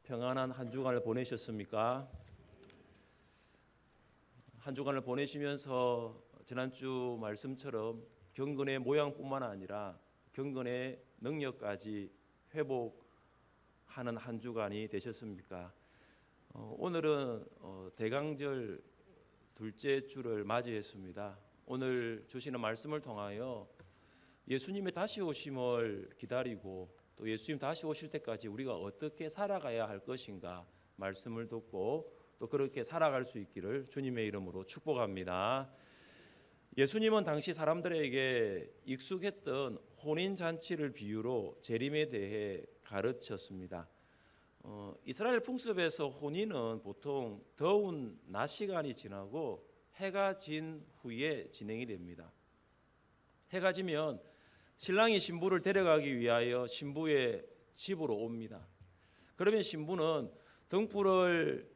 평안한 한 주간을 보내셨습니까? 한 주간을 보내시면서 지난주 말씀처럼 경건의 모양뿐만 아니라 경건의 능력까지 회복하는 한 주간이 되셨습니까? 오늘은 대강절 둘째 주를 맞이했습니다. 오늘 주시는 말씀을 통하여 예수님의 다시 오심을 기다리고 또 예수님 다시 오실 때까지 우리가 어떻게 살아가야 할 것인가 말씀을 듣고 또 그렇게 살아갈 수 있기를 주님의 이름으로 축복합니다. 예수님은 당시 사람들에게 익숙했던 혼인잔치를 비유로 재림에 대해 가르쳤습니다. 이스라엘 풍습에서 혼인은 보통 더운 낮 시간이 지나고 해가 진 후에 진행이 됩니다. 해가 지면 신랑이 신부를 데려가기 위하여 신부의 집으로 옵니다. 그러면 신부는 등불을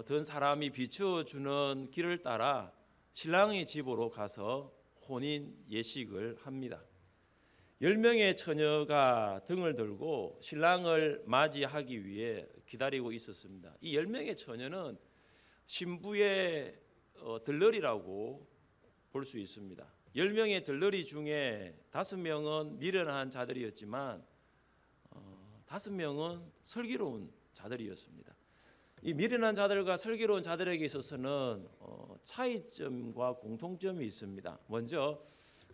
든 사람이 비추어주는 길을 따라 신랑의 집으로 가서 혼인 예식을 합니다. 10명의 처녀가 등을 들고 신랑을 맞이하기 위해 기다리고 있었습니다. 이 10명의 처녀는 신부의 들러리라고 볼 수 있습니다. 10명의 들러리 중에 5명은 미련한 자들이었지만 5명은 슬기로운 자들이었습니다. 이 미련한 자들과 슬기로운 자들에게 있어서는 차이점과 공통점이 있습니다. 먼저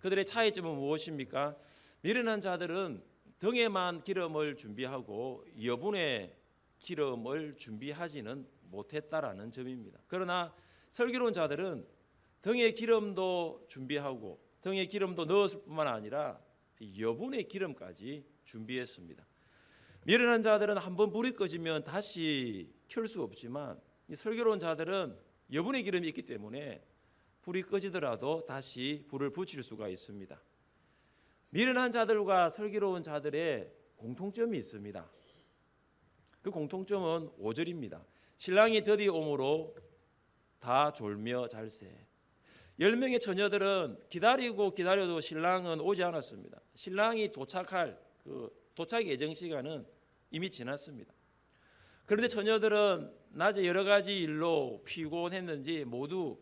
그들의 차이점은 무엇입니까? 미련한 자들은 등에만 기름을 준비하고 여분의 기름을 준비하지는 못했다라는 점입니다. 그러나 슬기로운 자들은 등에 기름도 준비하고 등에 기름도 넣었을 뿐만 아니라 여분의 기름까지 준비했습니다. 미련한 자들은 한번 불이 꺼지면 다시 켤 수 없지만 이 슬기로운 자들은 여분의 기름이 있기 때문에 불이 꺼지더라도 다시 불을 붙일 수가 있습니다. 미련한 자들과 슬기로운 자들의 공통점이 있습니다. 그 공통점은 5절입니다. 신랑이 드디어 오므로 다 졸며 잘세. 10명의 처녀들은 기다려도 신랑은 오지 않았습니다. 신랑이 도착할 도착 예정 시간은 이미 지났습니다. 그런데 처녀들은 낮에 여러 가지 일로 피곤했는지 모두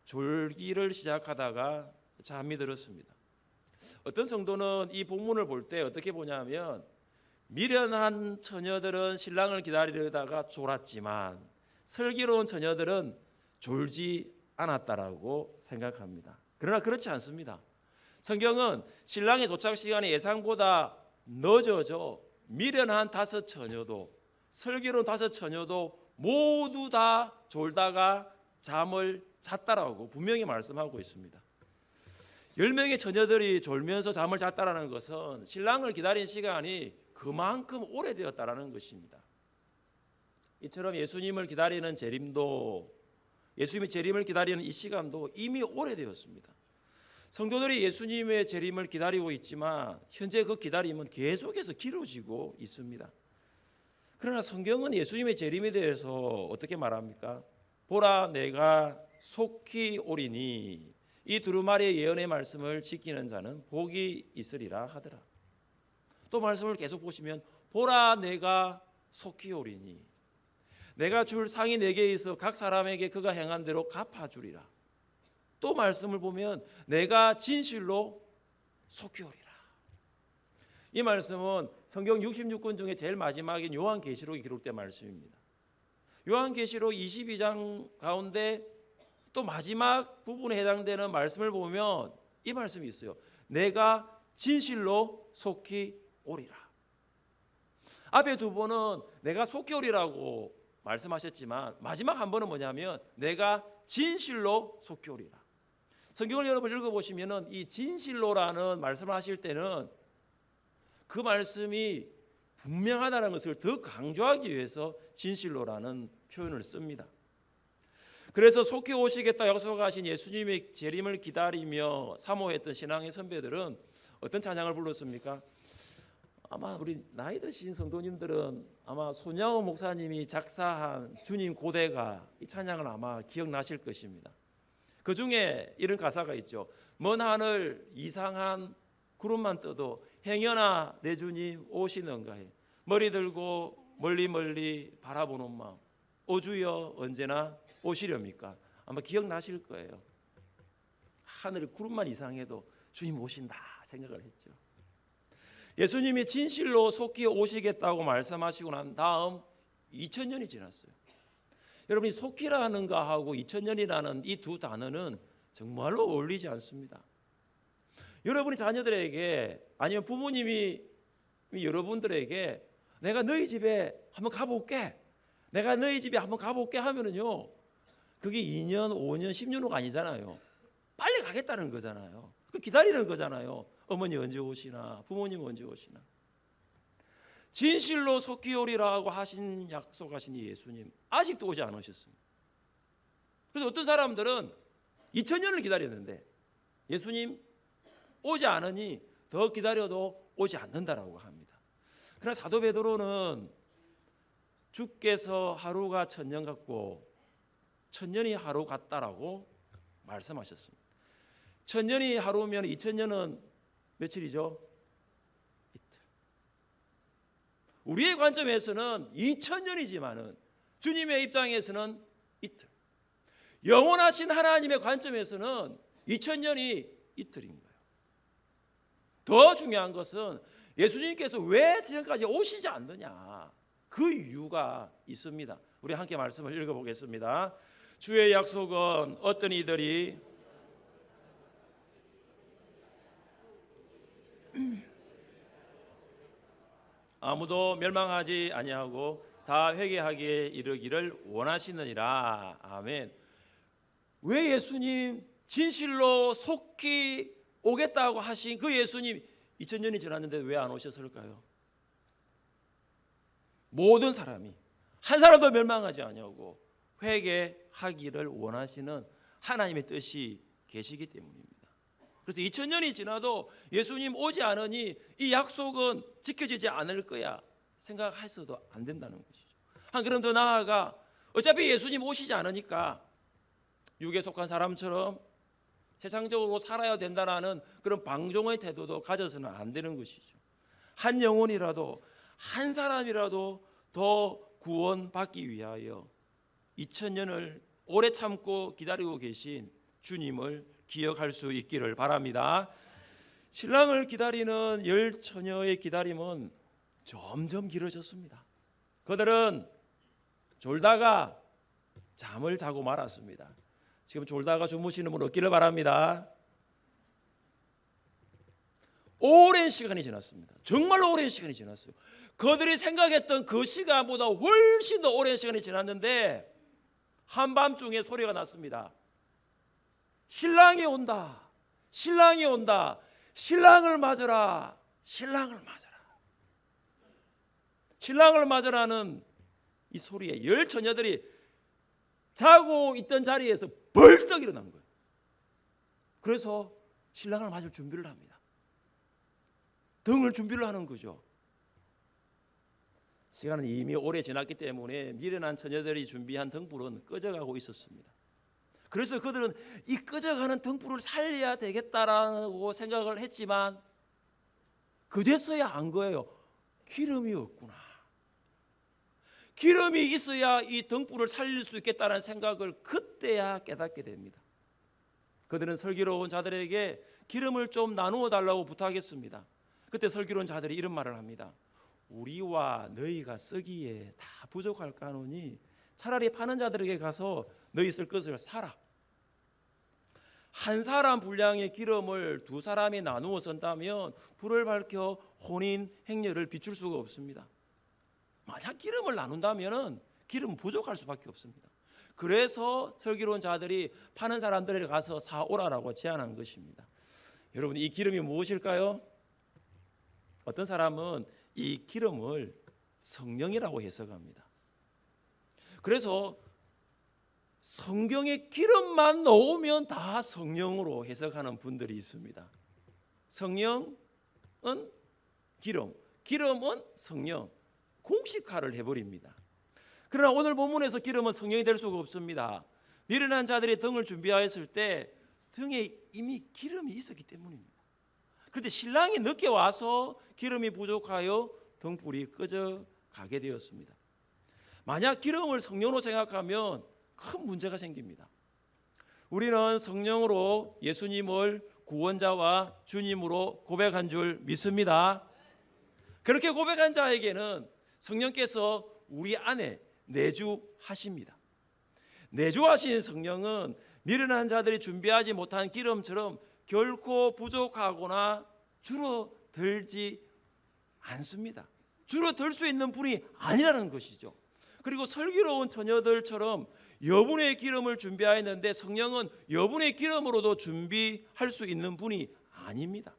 졸기를 시작하다가 잠이 들었습니다. 어떤 성도는 이 본문을 볼 때 어떻게 보냐면 미련한 처녀들은 신랑을 기다리다가 졸았지만 슬기로운 처녀들은 졸지 않았다라고 생각합니다. 그러나 그렇지 않습니다. 성경은 신랑의 도착 시간이 예상보다 늦어져 미련한 5 처녀도 슬기로운 5 처녀도 모두 다 졸다가 잠을 잤다라고 분명히 말씀하고 있습니다. 10명의 처녀들이 졸면서 잠을 잤다라는 것은 신랑을 기다린 시간이 그만큼 오래되었다라는 것입니다. 이처럼 예수님을 기다리는 재림도 예수님의 재림을 기다리는 이 시간도 이미 오래되었습니다. 성도들이 예수님의 재림을 기다리고 있지만 현재 그 기다림은 계속해서 길어지고 있습니다. 그러나 성경은 예수님의 재림에 대해서 어떻게 말합니까? 보라 내가 속히 오리니 이 두루마리의 예언의 말씀을 지키는 자는 복이 있으리라 하더라. 또 말씀을 계속 보시면 보라 내가 속히 오리니 내가 줄 상이 내게 있어 각 사람에게 그가 행한 대로 갚아주리라. 또 말씀을 보면 내가 진실로 속히 오리라. 이 말씀은 성경 66권 중에 제일 마지막인 요한계시록에 기록된 말씀입니다. 요한계시록 22장 가운데 또 마지막 부분에 해당되는 말씀을 보면 이 말씀이 있어요. 내가 진실로 속히 오리라. 앞에 2번은 내가 속히 오리라고 말씀하셨지만 마지막 한 번은 뭐냐면 내가 진실로 속히 오리라. 성경을 여러분 읽어보시면 이 진실로라는 말씀을 하실 때는 그 말씀이 분명하다는 것을 더 강조하기 위해서 진실로라는 표현을 씁니다. 그래서 속히 오시겠다 약속하신 예수님의 재림을 기다리며 사모했던 신앙의 선배들은 어떤 찬양을 불렀습니까? 아마 우리 나이 드신 성도님들은 아마 손양호 목사님이 작사한 주님 고대가 이 찬양을 아마 기억나실 것입니다. 그 중에 이런 가사가 있죠. 먼 하늘 이상한 구름만 떠도 행여나 내 주님 오시는가 해. 머리 들고 멀리 멀리 바라보는 마음. 오 주여 언제나 오시렵니까? 아마 기억나실 거예요. 하늘의 구름만 이상해도 주님 오신다 생각을 했죠. 예수님이 진실로 속히 오시겠다고 말씀하시고 난 다음 2000년이 지났어요. 여러분이 속히라는 거하고 2000년이라는 이 두 단어는 정말로 어울리지 않습니다. 여러분이 자녀들에게 아니면 부모님이 여러분들에게 내가 너희 집에 한번 가볼게, 내가 너희 집에 한번 가볼게 하면은요, 그게 2년, 5년, 10년 후가 아니잖아요. 빨리 가겠다는 거잖아요. 그 기다리는 거잖아요. 어머니 언제 오시나, 부모님 언제 오시나. 진실로 속히 오리라고 하신 약속하신 예수님 아직도 오지 않으셨습니다. 그래서 어떤 사람들은 2000년을 기다렸는데 예수님 오지 않으니 더 기다려도 오지 않는다라고 합니다. 그러나 사도 베드로는 주께서 하루가 1000년 같고 1000년이 하루 같다라고 말씀하셨습니다. 1000년이 하루면 2000년은 며칠이죠? 이틀. 우리의 관점에서는 2000년이지만은 주님의 입장에서는 이틀. 영원하신 하나님의 관점에서는 2000년이 이틀인 거예요. 더 중요한 것은 예수님께서 왜 지금까지 오시지 않느냐, 그 이유가 있습니다. 우리 함께 말씀을 읽어보겠습니다. 주의 약속은 어떤 이들이 아무도 멸망하지 아니하고 다 회개하기에 이르기를 원하시느니라. 아멘. 왜 예수님 진실로 속히 오겠다고 하신 그 예수님 2000년이 지났는데 왜 안 오셨을까요? 모든 사람이 한 사람도 멸망하지 아니하고 회개하기를 원하시는 하나님의 뜻이 계시기 때문입니다. 그래서 2000년이 지나도 예수님 오지 않으니 이 약속은 지켜지지 않을 거야 생각해서도 안 된다는 것이죠. 한 걸음 더 나아가 어차피 예수님 오시지 않으니까 육에 속한 사람처럼 세상적으로 살아야 된다라는 그런 방종의 태도도 가져서는 안 되는 것이죠. 한 영혼이라도 한 사람이라도 더 구원받기 위하여 2000년을 오래 참고 기다리고 계신 주님을 기억할 수 있기를 바랍니다. 신랑을 기다리는 열 처녀의 기다림은 점점 길어졌습니다. 그들은 졸다가 잠을 자고 말았습니다. 지금 졸다가 주무시는 분 없기를 바랍니다. 오랜 시간이 지났습니다. 정말로 오랜 시간이 지났어요. 그들이 생각했던 그 시간보다 훨씬 더 오랜 시간이 지났는데 한밤중에 소리가 났습니다. 신랑이 온다. 신랑이 온다. 신랑을 맞으라. 신랑을 맞으라. 신랑을 맞으라는 이 소리에 열 처녀들이 자고 있던 자리에서 벌떡 일어난 거예요. 그래서 신랑을 맞을 준비를 합니다. 등을 준비를 하는 거죠. 시간은 이미 오래 지났기 때문에 미련한 처녀들이 준비한 등불은 꺼져가고 있었습니다. 그래서 그들은 이 꺼져가는 등불을 살려야 되겠다라고 생각을 했지만 그제서야 안 거예요. 기름이 없구나. 기름이 있어야 이 등불을 살릴 수 있겠다는 생각을 그때야 깨닫게 됩니다. 그들은 슬기로운 자들에게 기름을 좀 나누어 달라고 부탁했습니다. 그때 슬기로운 자들이 이런 말을 합니다. 우리와 너희가 쓰기에 다 부족할까 하노니 차라리 파는 자들에게 가서 너희 쓸 것을 사라. 한 사람 분량의 기름을 두 사람이 나누어 쓴다면 불을 밝혀 혼인 행렬을 비출 수가 없습니다. 만약 기름을 나눈다면 기름은 부족할 수밖에 없습니다. 그래서 슬기로운 자들이 파는 사람들에게 가서 사오라라고 제안한 것입니다. 여러분, 이 기름이 무엇일까요? 어떤 사람은 이 기름을 성령이라고 해석합니다. 그래서 성경에 기름만 넣으면 다 성령으로 해석하는 분들이 있습니다. 성령은 기름, 기름은 성령, 공식화를 해버립니다. 그러나 오늘 본문에서 기름은 성령이 될 수가 없습니다. 미련한 자들이 등을 준비하였을 때 등에 이미 기름이 있었기 때문입니다. 그런데 신랑이 늦게 와서 기름이 부족하여 등불이 꺼져 가게 되었습니다. 만약 기름을 성령으로 생각하면 큰 문제가 생깁니다. 우리는 성령으로 예수님을 구원자와 주님으로 고백한 줄 믿습니다. 그렇게 고백한 자에게는 성령께서 우리 안에 내주하십니다. 내주하신 성령은 미련한 자들이 준비하지 못한 기름처럼 결코 부족하거나 줄어들지 않습니다. 줄어들 수 있는 분이 아니라는 것이죠. 그리고 슬기로운 처녀들처럼 여분의 기름을 준비하였는데 성령은 여분의 기름으로도 준비할 수 있는 분이 아닙니다.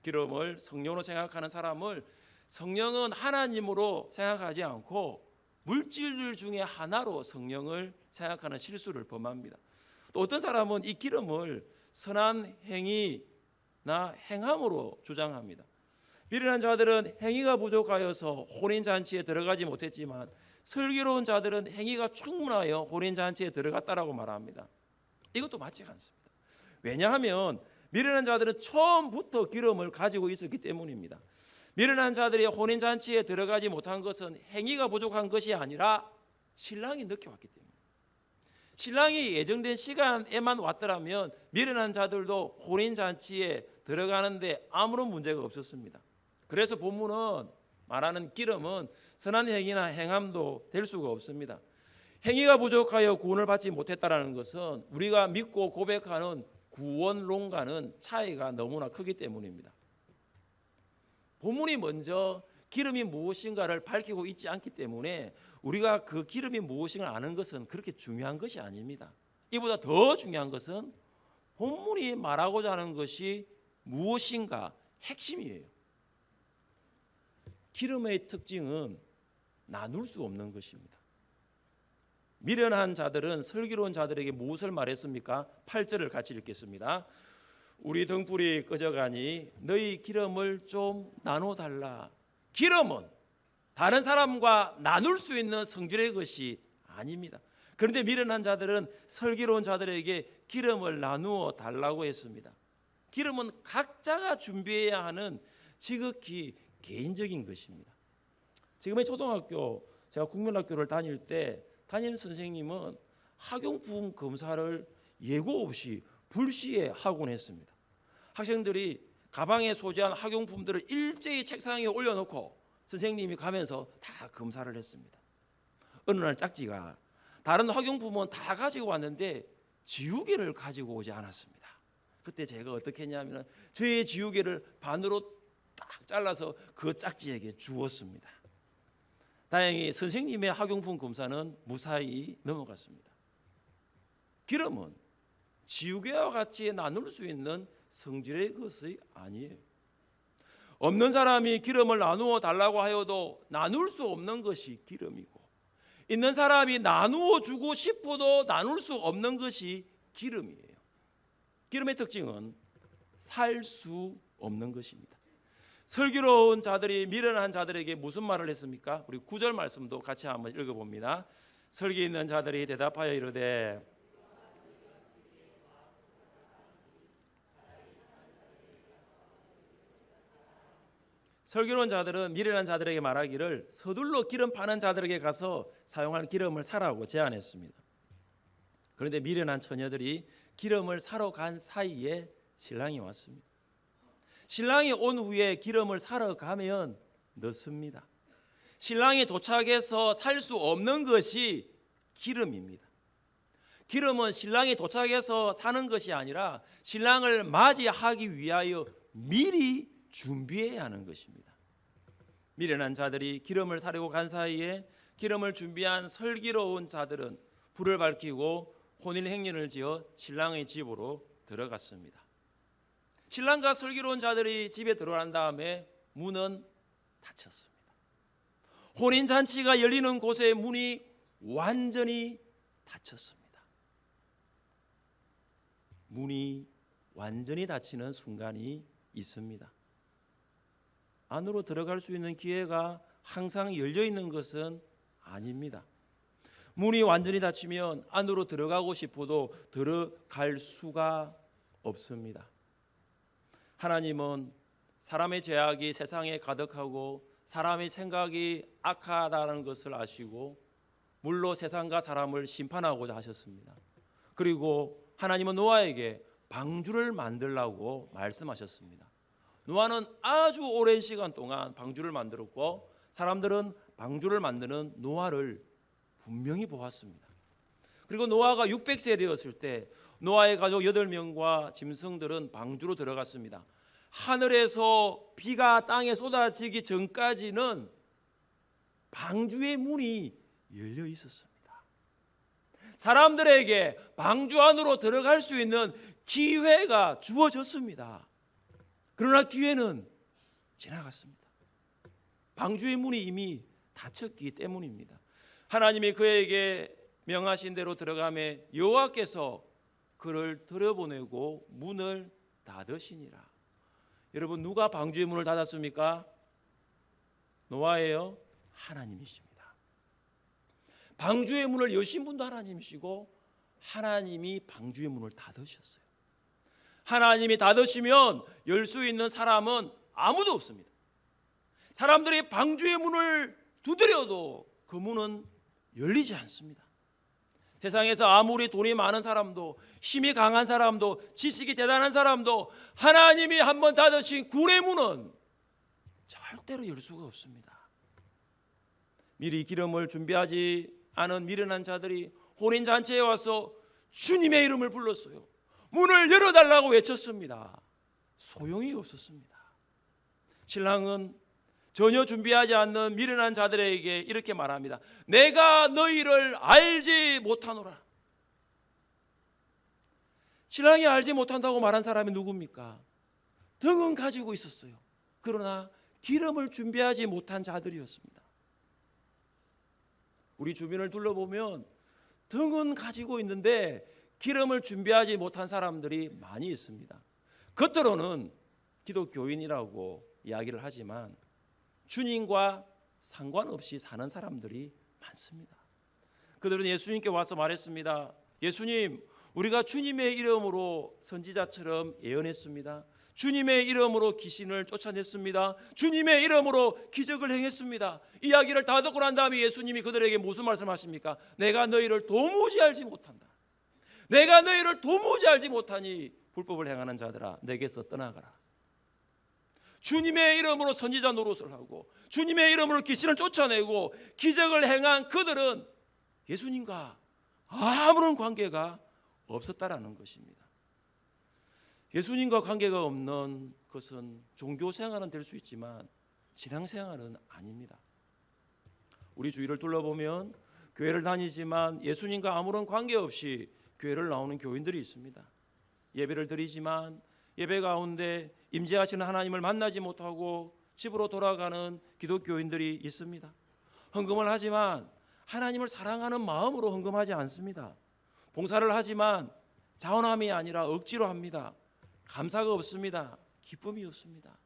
기름을 성령으로 생각하는 사람을 성령은 하나님으로 생각하지 않고 물질 중에 하나로 성령을 생각하는 실수를 범합니다. 또 어떤 사람은 이 기름을 선한 행위나 행함으로 주장합니다. 미련한 자들은 행위가 부족하여서 혼인잔치에 들어가지 못했지만 슬기로운 자들은 행위가 충분하여 혼인잔치에 들어갔다라고 말합니다. 이것도 맞지 않습니다. 왜냐하면 미련한 자들은 처음부터 기름을 가지고 있었기 때문입니다. 미련한 자들이 혼인잔치에 들어가지 못한 것은 행위가 부족한 것이 아니라 신랑이 늦게 왔기 때문입니다. 신랑이 예정된 시간에만 왔더라면 미련한 자들도 혼인잔치에 들어가는데 아무런 문제가 없었습니다. 그래서 본문은 말하는 기름은 선한 행위나 행함도 될 수가 없습니다. 행위가 부족하여 구원을 받지 못했다는 것은 우리가 믿고 고백하는 구원론과는 차이가 너무나 크기 때문입니다. 본문이 먼저 기름이 무엇인가를 밝히고 있지 않기 때문에 우리가 그 기름이 무엇인가 아는 것은 그렇게 중요한 것이 아닙니다. 이보다 더 중요한 것은 본문이 말하고자 하는 것이 무엇인가 핵심이에요. 기름의 특징은 나눌 수 없는 것입니다. 미련한 자들은 슬기로운 자들에게 무엇을 말했습니까? 8절을 같이 읽겠습니다. 우리 등불이 꺼져가니 너희 기름을 좀 나눠달라. 기름은 다른 사람과 나눌 수 있는 성질의 것이 아닙니다. 그런데 미련한 자들은 슬기로운 자들에게 기름을 나누어 달라고 했습니다. 기름은 각자가 준비해야 하는 지극히 개인적인 것입니다. 지금의 초등학교, 제가 국민학교를 다닐 때 담임 선생님은 학용품 검사를 예고 없이 불시에 하곤 했습니다. 학생들이 가방에 소지한 학용품들을 일제히 책상에 올려놓고 선생님이 가면서 다 검사를 했습니다. 어느 날 짝지가 다른 학용품은 다 가지고 왔는데 지우개를 가지고 오지 않았습니다. 그때 제가 어떻게 했냐면 저의 지우개를 반으로 딱 잘라서 그 짝지에게 주었습니다. 다행히 선생님의 학용품 검사는 무사히 넘어갔습니다. 기름은 지우개와 같이 나눌 수 있는 성질의 것이 아니에요. 없는 사람이 기름을 나누어 달라고 하여도 나눌 수 없는 것이 기름이고, 있는 사람이 나누어 주고 싶어도 나눌 수 없는 것이 기름이에요. 기름의 특징은 살 수 없는 것입니다. 슬기로운 자들이 미련한 자들에게 무슨 말을 했습니까? 우리 9절 말씀도 같이 한번 읽어봅니다. 슬기 있는 자들이 대답하여 이르되 슬기로운 자들은 미련한 자들에게 말하기를 서둘러 기름 파는 자들에게 가서 사용할 기름을 사라고 제안했습니다. 그런데 미련한 처녀들이 기름을 사러 간 사이에 신랑이 왔습니다. 신랑이 온 후에 기름을 사러 가면 늦습니다. 신랑이 도착해서 살 수 없는 것이 기름입니다. 기름은 신랑이 도착해서 사는 것이 아니라 신랑을 맞이하기 위하여 미리 준비해야 하는 것입니다. 미련한 자들이 기름을 사려고 간 사이에 기름을 준비한 슬기로운 자들은 불을 밝히고 혼인 행렬을 지어 신랑의 집으로 들어갔습니다. 신랑과 슬기로운 자들이 집에 들어간 다음에 문은 닫혔습니다. 혼인 잔치가 열리는 곳의 문이 완전히 닫혔습니다. 문이 완전히 닫히는 순간이 있습니다. 안으로 들어갈 수 있는 기회가 항상 열려 있는 것은 아닙니다. 문이 완전히 닫히면 안으로 들어가고 싶어도 들어갈 수가 없습니다. 하나님은 사람의 죄악이 세상에 가득하고 사람의 생각이 악하다는 것을 아시고 물로 세상과 사람을 심판하고자 하셨습니다. 그리고 하나님은 노아에게 방주를 만들라고 말씀하셨습니다. 노아는 아주 오랜 시간 동안 방주를 만들었고 사람들은 방주를 만드는 노아를 분명히 보았습니다. 그리고 노아가 600세 되었을 때 노아의 가족 8명과 짐승들은 방주로 들어갔습니다. 하늘에서 비가 땅에 쏟아지기 전까지는 방주의 문이 열려 있었습니다. 사람들에게 방주 안으로 들어갈 수 있는 기회가 주어졌습니다. 그러나 기회는 지나갔습니다. 방주의 문이 이미 닫혔기 때문입니다. 하나님이 그에게 명하신 대로 들어가매 여호와께서 그를 들여보내고 문을 닫으시니라. 여러분, 누가 방주의 문을 닫았습니까? 노아예요? 하나님이십니다. 방주의 문을 여신 분도 하나님이시고 하나님이 방주의 문을 닫으셨어요. 하나님이 닫으시면 열 수 있는 사람은 아무도 없습니다. 사람들이 방주의 문을 두드려도 그 문은 열리지 않습니다. 세상에서 아무리 돈이 많은 사람도, 힘이 강한 사람도, 지식이 대단한 사람도 하나님이 한번 닫으신 구원의 문은 절대로 열 수가 없습니다. 미리 기름을 준비하지 않은 미련한 자들이 혼인잔치에 와서 주님의 이름을 불렀어요. 문을 열어달라고 외쳤습니다. 소용이 없었습니다. 신랑은 전혀 준비하지 않는 미련한 자들에게 이렇게 말합니다. 내가 너희를 알지 못하노라. 신랑이 알지 못한다고 말한 사람이 누굽니까? 등은 가지고 있었어요. 그러나 기름을 준비하지 못한 자들이었습니다. 우리 주변을 둘러보면 등은 가지고 있는데 기름을 준비하지 못한 사람들이 많이 있습니다. 겉으로는 기독교인이라고 이야기를 하지만 주님과 상관없이 사는 사람들이 많습니다. 그들은 예수님께 와서 말했습니다. 예수님, 우리가 주님의 이름으로 선지자처럼 예언했습니다. 주님의 이름으로 귀신을 쫓아냈습니다. 주님의 이름으로 기적을 행했습니다. 이야기를 다 듣고 난 다음에 예수님이 그들에게 무슨 말씀하십니까? 내가 너희를 도무지 알지 못한다. 내가 너희를 도무지 알지 못하니 불법을 행하는 자들아 내게서 떠나가라. 주님의 이름으로 선지자 노릇을 하고 주님의 이름으로 귀신을 쫓아내고 기적을 행한 그들은 예수님과 아무런 관계가 없었다라는 것입니다. 예수님과 관계가 없는 것은 종교생활은 될 수 있지만 신앙생활은 아닙니다. 우리 주위를 둘러보면 교회를 다니지만 예수님과 아무런 관계없이 교회를 나오는 교인들이 있습니다. 예배를 드리지만 예배 가운데 임재하시는 하나님을 만나지 못하고 집으로 돌아가는 기독교인들이 있습니다. 헌금을 하지만 하나님을 사랑하는 마음으로 헌금하지 않습니다. 봉사를 하지만 자원함이 아니라 억지로 합니다. 감사가 없습니다. 기쁨이 없습니다.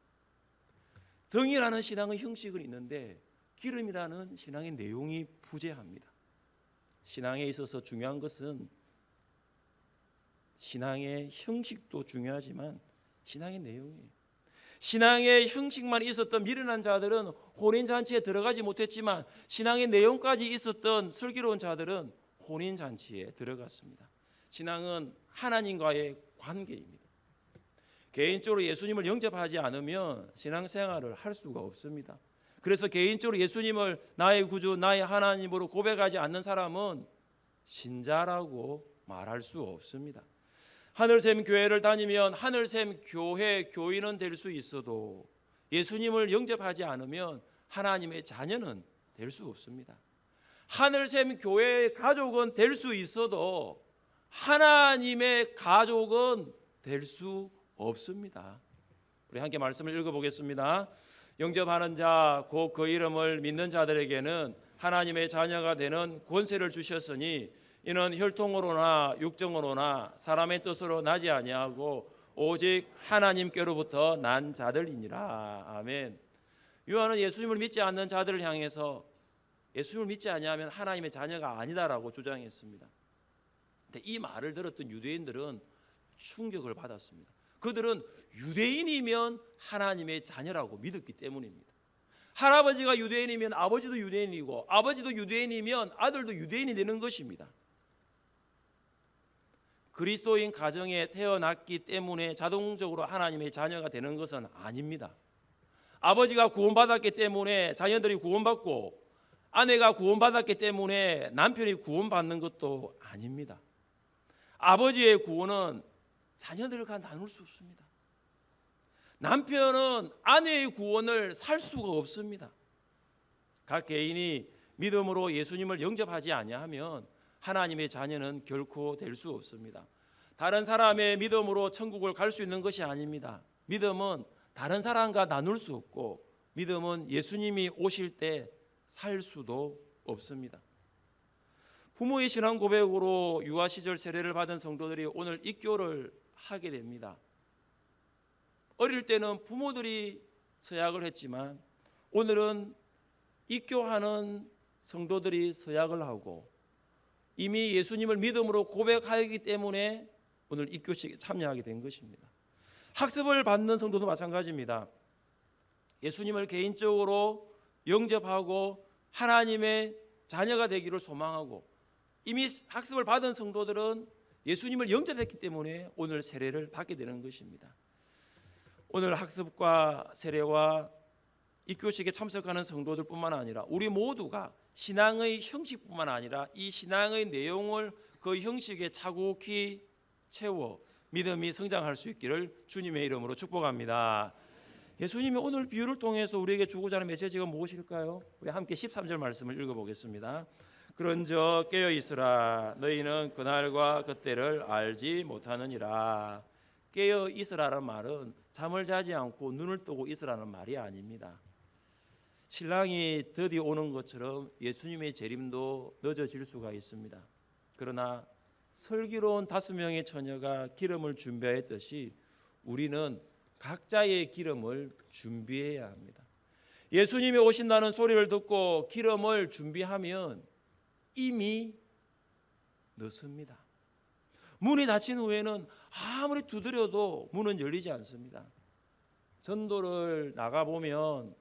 등이라는 신앙의 형식은 있는데 기름이라는 신앙의 내용이 부재합니다. 신앙에 있어서 중요한 것은 신앙의 형식도 중요하지만 신앙의 내용이에요. 신앙의 형식만 있었던 미련한 자들은 혼인잔치에 들어가지 못했지만 신앙의 내용까지 있었던 슬기로운 자들은 혼인잔치에 들어갔습니다. 신앙은 하나님과의 관계입니다. 개인적으로 예수님을 영접하지 않으면 신앙생활을 할 수가 없습니다. 그래서 개인적으로 예수님을 나의 구주, 나의 하나님으로 고백하지 않는 사람은 신자라고 말할 수 없습니다. 하늘샘 교회를 다니면 하늘샘 교회 교인은 될 수 있어도 예수님을 영접하지 않으면 하나님의 자녀는 될 수 없습니다. 하늘샘 교회의 가족은 될 수 있어도 하나님의 가족은 될 수 없습니다. 우리 함께 말씀을 읽어보겠습니다. 영접하는 자, 곧 그 이름을 믿는 자들에게는 하나님의 자녀가 되는 권세를 주셨으니 이는 혈통으로나 육정으로나 사람의 뜻으로 나지 아니하고 오직 하나님께로부터 난 자들이니라. 아멘. 요한은 예수님을 믿지 않는 자들을 향해서 예수님을 믿지 아니하면 하나님의 자녀가 아니다라고 주장했습니다. 근데 이 말을 들었던 유대인들은 충격을 받았습니다. 그들은 유대인이면 하나님의 자녀라고 믿었기 때문입니다. 할아버지가 유대인이면 아버지도 유대인이고 아버지도 유대인이면 아들도 유대인이 되는 것입니다. 그리스도인 가정에 태어났기 때문에 자동적으로 하나님의 자녀가 되는 것은 아닙니다. 아버지가 구원받았기 때문에 자녀들이 구원받고 아내가 구원받았기 때문에 남편이 구원받는 것도 아닙니다. 아버지의 구원은 자녀들과 나눌 수 없습니다. 남편은 아내의 구원을 살 수가 없습니다. 각 개인이 믿음으로 예수님을 영접하지 아니하면 하나님의 자녀는 결코 될 수 없습니다. 다른 사람의 믿음으로 천국을 갈 수 있는 것이 아닙니다. 믿음은 다른 사람과 나눌 수 없고 믿음은 예수님이 오실 때 살 수도 없습니다. 부모의 신앙 고백으로 유아 시절 세례를 받은 성도들이 오늘 입교를 하게 됩니다. 어릴 때는 부모들이 서약을 했지만 오늘은 입교하는 성도들이 서약을 하고 이미 예수님을 믿음으로 고백하기 때문에 오늘 입교식에 참여하게 된 것입니다. 학습을 받는 성도도 마찬가지입니다. 예수님을 개인적으로 영접하고 하나님의 자녀가 되기를 소망하고 이미 학습을 받은 성도들은 예수님을 영접했기 때문에 오늘 세례를 받게 되는 것입니다. 오늘 학습과 세례와 입교식에 참석하는 성도들뿐만 아니라 우리 모두가 신앙의 형식뿐만 아니라 이 신앙의 내용을 그 형식에 차곡히 채워 믿음이 성장할 수 있기를 주님의 이름으로 축복합니다. 예수님이 오늘 비유를 통해서 우리에게 주고자 하는 메시지가 무엇일까요? 우리 함께 13절 말씀을 읽어보겠습니다. 그런즉 깨어 있으라 너희는 그날과 그때를 알지 못하느니라. 깨어 있으라는 말은 잠을 자지 않고 눈을 뜨고 있으라는 말이 아닙니다. 신랑이 드디어 오는 것처럼 예수님의 재림도 늦어질 수가 있습니다. 그러나 슬기로운 5명의 처녀가 기름을 준비했듯이 우리는 각자의 기름을 준비해야 합니다. 예수님이 오신다는 소리를 듣고 기름을 준비하면 이미 늦습니다. 문이 닫힌 후에는 아무리 두드려도 문은 열리지 않습니다. 전도를 나가보면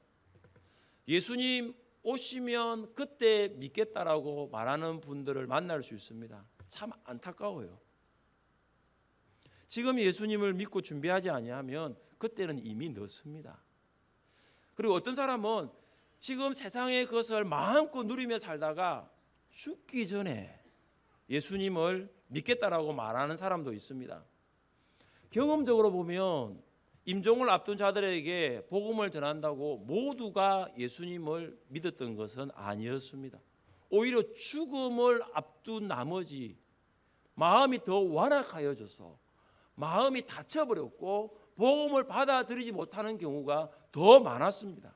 예수님 오시면 그때 믿겠다라고 말하는 분들을 만날 수 있습니다. 참 안타까워요. 지금 예수님을 믿고 준비하지 아니하면 그때는 이미 늦습니다. 그리고 어떤 사람은 지금 세상의 것을 마음껏 누리며 살다가 죽기 전에 예수님을 믿겠다라고 말하는 사람도 있습니다. 경험적으로 보면 임종을 앞둔 자들에게 복음을 전한다고 모두가 예수님을 믿었던 것은 아니었습니다. 오히려 죽음을 앞둔 나머지 마음이 더 완악하여져서 마음이 닫혀버렸고 복음을 받아들이지 못하는 경우가 더 많았습니다.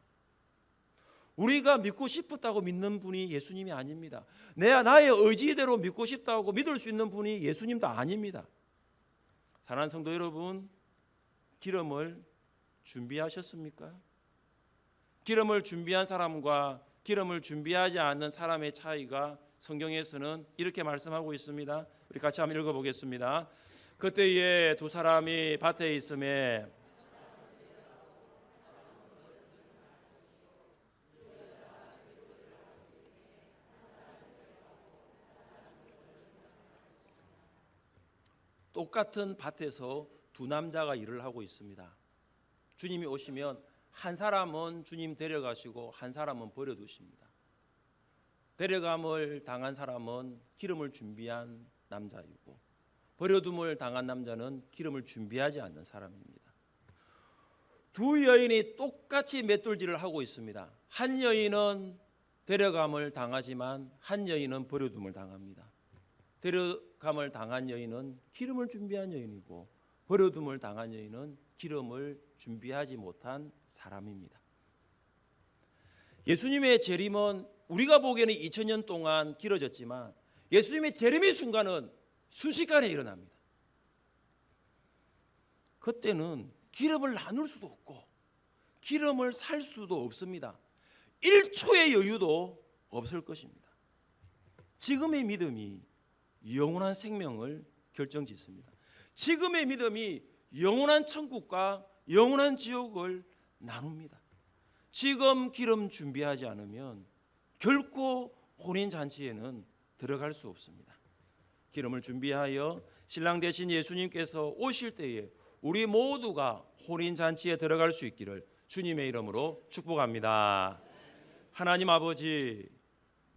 우리가 믿고 싶었다고 믿는 분이 예수님이 아닙니다. 나의 의지대로 믿고 싶다고 믿을 수 있는 분이 예수님도 아닙니다. 사랑하는 성도 여러분, 기름을 준비하셨습니까? 기름을 준비한 사람과 기름을 준비하지 않는 사람의 차이가 성경에서는 이렇게 말씀하고 있습니다. 우리 같이 한번 읽어보겠습니다. 그때에 두 사람이 밭에 있음에 똑같은 밭에서 두 남자가 일을 하고 있습니다. 주님이 오시면 한 사람은 주님 데려가시고 한 사람은 버려두십니다. 데려감을 당한 사람은 기름을 준비한 남자이고 버려둠을 당한 남자는 기름을 준비하지 않는 사람입니다. 두 여인이 똑같이 맷돌질을 하고 있습니다. 한 여인은 데려감을 당하지만 한 여인은 버려둠을 당합니다. 데려감을 당한 여인은 기름을 준비한 여인이고 버려둠을 당한 여인은 기름을 준비하지 못한 사람입니다. 예수님의 재림은 우리가 보기에는 2000년 동안 길어졌지만 예수님의 재림의 순간은 순식간에 일어납니다. 그때는 기름을 나눌 수도 없고 기름을 살 수도 없습니다. 1초의 여유도 없을 것입니다. 지금의 믿음이 영원한 생명을 결정짓습니다. 지금의 믿음이 영원한 천국과 영원한 지옥을 나눕니다. 지금 기름 준비하지 않으면 결코 혼인 잔치에는 들어갈 수 없습니다. 기름을 준비하여 신랑 대신 예수님께서 오실 때에 우리 모두가 혼인 잔치에 들어갈 수 있기를 주님의 이름으로 축복합니다. 하나님 아버지,